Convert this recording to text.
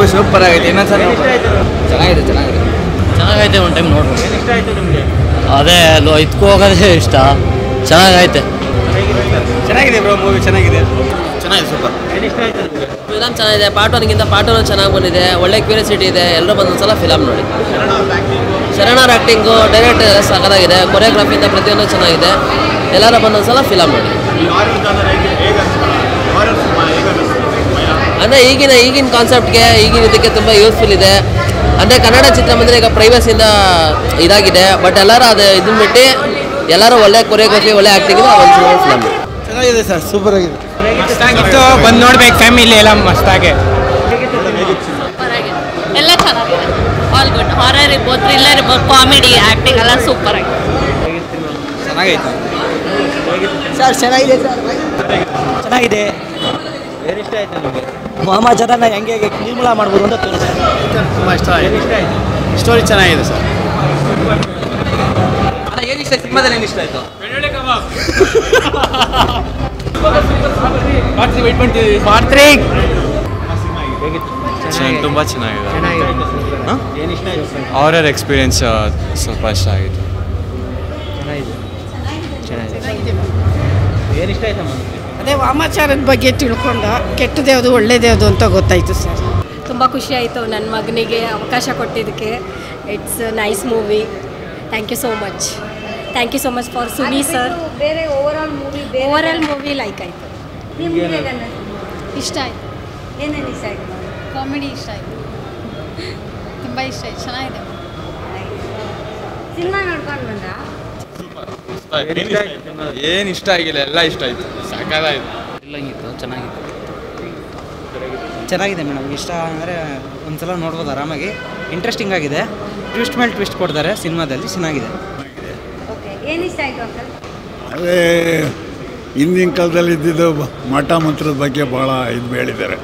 Movie super ಆಗೈತೆ. ಇನ್ನೊಂದ್ಸಲ ಚೆನ್ನಾಗಿದೆ ಚೆನ್ನಾಗಿದೆ ಚೆನ್ನಾಗೈತೆ. ಒಂದು ಟೈಮ್ ನೋಡ್ಬೋದು. ಇಷ್ಟ ಆಯ್ತು ನಿಮಗೆ? ಅದೇ ಇದಕ್ಕೂ ಹೋಗೋದೇ ಇಷ್ಟ. ಚೆನ್ನಾಗೈತೆ. ಚೆನ್ನಾಗಿದೆ ಬ್ರೋ ಮೂವಿ ಚೆನ್ನಾಗಿದೆ ಸೂಪರ್. ಏನಿಷ್ಟ ಆಯ್ತು ನಿಮಗೆ? ಫಿಲಮ್ ಚೆನ್ನಾಗಿದೆ. ಪಾರ್ಟ್ 1ಗಿಂತ ಪಾರ್ಟ್ 2 ಚೆನ್ನಾಗಿ ಬಂದಿದೆ. ಒಳ್ಳೆ ಕ್ಯೂರಿಯಾಸಿಟಿ ಇದೆ. ಎಲ್ಲರೂ ಬಂದೊಂದ್ಸಲ ಫಿಲಮ್ ನೋಡಿ. ಶರಣ್ ಅವ್ರ ಆ್ಯಕ್ಟಿಂಗು ಡೈರೆಕ್ಟ್ ಎಲ್ಲ ಸಖತ್ತಾಗಿದೆ. ಕೊರಿಯೋಗ್ರಫಿಯಿಂದ ಪ್ರತಿಯೊಂದು ಚೆನ್ನಾಗಿದೆ. ಎಲ್ಲರೂ ಬಂದೊಂದ್ಸಲ ಫಿಲಮ್ ನೋಡಿ. ಅಂದರೆ ಈಗಿನ ಕಾನ್ಸೆಪ್ಟ್ಗೆ ಈಗಿನ ಇದಕ್ಕೆ ತುಂಬ ಯೂಸ್ಫುಲ್ ಇದೆ. ಅಂದರೆ ಕನ್ನಡ ಚಿತ್ರಮಂದಿರ ಈಗ ಪ್ರೈವಸಿಯಿಂದ ಇದಾಗಿದೆ. ಬಟ್ ಎಲ್ಲರೂ ಅದು ಇದನ್ನ ಬಿಟ್ಟು ಎಲ್ಲರೂ ಒಳ್ಳೆ ಕೊರಿಯೋಗ್ರಫಿ ಒಳ್ಳೆ ಆ್ಯಕ್ಟಿಂಗ್ ಒಂದು ಫಿಲಮ್ ಚೆನ್ನಾಗಿದೆ ಸರ್ ಸೂಪರ್ ಆಗಿದೆ. ಮಸ್ತಾಗಿತ್ತು. ಬಂದು ನೋಡ್ಬೇಕು ಫ್ಯಾಮಿಲಿ ಎಲ್ಲ ಮಸ್ತಾಗೆ. ಎಲ್ಲ ಚೆನ್ನಾಗಿದೆ. All good. ಹಾರರ್ ಇರ್ಬೋದು, ಥ್ರಿಲ್ಲರ್ ಇರ್ಬೋದು, ಕಾಮಿಡಿ, ಆ್ಯಕ್ಟಿಂಗ್ ಎಲ್ಲ ಸೂಪರ್ ಆಗಿದೆ. ಚೆನ್ನಾಗೈತೆ ಸರ್ ಚೆನ್ನಾಗಿದೆ ಸರ್ ಚೆನ್ನಾಗಿದೆ. ಏನಿಷ್ಟ ಆಯ್ತು ನಿಮಗೆ? ಮಾಮ ಜನನ ಹೆಂಗೆ ನಿರ್ಮೂಲ ಮಾಡ್ಬೋದು ಅಂತ ತೋರಿಸ್ತಾರೆ. ತುಂಬ ಇಷ್ಟ ಆಗಿದೆ. ಏನಿಷ್ಟ ಆಯ್ತು? ಸ್ಟೋರಿ ಚೆನ್ನಾಗಿದೆ ಸರ್. ಏನಿಷ್ಟ ಸಿನಿಮಾದಲ್ಲಿ ಏನಿಷ್ಟ ಆಯಿತು? ತುಂಬ ಚೆನ್ನಾಗಿದೆ. ಏನಿಷ್ಟ ಆಯ್ತು? ಅವರ ಎಕ್ಸ್ಪೀರಿಯನ್ಸ್ ಸ್ವಲ್ಪ ಇಷ್ಟ ಆಗಿತ್ತು. ಏನಿಷ್ಟ ಆಯ್ತಮ್ಮ? ಅದೇ ವಾಮಾಚಾರದ ಬಗ್ಗೆ ತಿಳ್ಕೊಂಡು ಕೆಟ್ಟದ್ದು ಯಾವುದು ಒಳ್ಳೇದು ಯಾವುದು ಅಂತ ಗೊತ್ತಾಯಿತು ಸರ್. ತುಂಬ ಖುಷಿ ಆಯಿತು ನನ್ನ ಮಗನಿಗೆ ಅವಕಾಶ ಕೊಟ್ಟಿದ್ದಕ್ಕೆ. It's nice movie. Thank you so much. Thank you so much for Suni sir. ಬೇರೆ ಓವರಾಲ್ ಮೂವಿ ಲೈಕ್ ಆಯಿತು. ಇಷ್ಟ ಆಯಿತು. ಏನೇನು ಇಷ್ಟ ಆಯಿತು? ಕಾಮಿಡಿ ಇಷ್ಟ ಆಯಿತು. ತುಂಬ ಇಷ್ಟ ಆಯಿತು. ಚೆನ್ನಾಗಿದೆ. ಸಿನಿಮಾ ನೋಡ್ಕೊಂಡು ಬಂದ? ಏನು ಇಷ್ಟ ಆಗಿಲ್ಲ, ಎಲ್ಲ ಇಷ್ಟ ಆಯಿತು. ಸಾಕಾಗಾಯಿತು. ಇಲ್ಲಂಗಿತ್ತು ಚೆನ್ನಾಗಿತ್ತು. ಚೆನ್ನಾಗಿದೆ ಮೇಡಮ್. ಇಷ್ಟ ಅಂದರೆ ಒಂದ್ಸಲ ನೋಡ್ಬೋದು ಆರಾಮಾಗಿ. ಇಂಟ್ರೆಸ್ಟಿಂಗ್ ಆಗಿದೆ. ಟ್ವಿಸ್ಟ್ ಮೇಲೆ ಟ್ವಿಸ್ಟ್ ಕೊಡ್ತಾರೆ ಸಿನಿಮಾದಲ್ಲಿ. ಚೆನ್ನಾಗಿದೆ. ಓಕೆ, ಏನು ಇಷ್ಟ ಆಯಿತು ಅಂಕಲ್? ಅದೇ ಹಿಂದಿನ ಕಾಲದಲ್ಲಿ ಇದ್ದಿದ್ದು ಮಠ ಮಂತ್ರದ ಬಗ್ಗೆ ಭಾಳ ಇದು ಹೇಳಿದ್ದಾರೆ.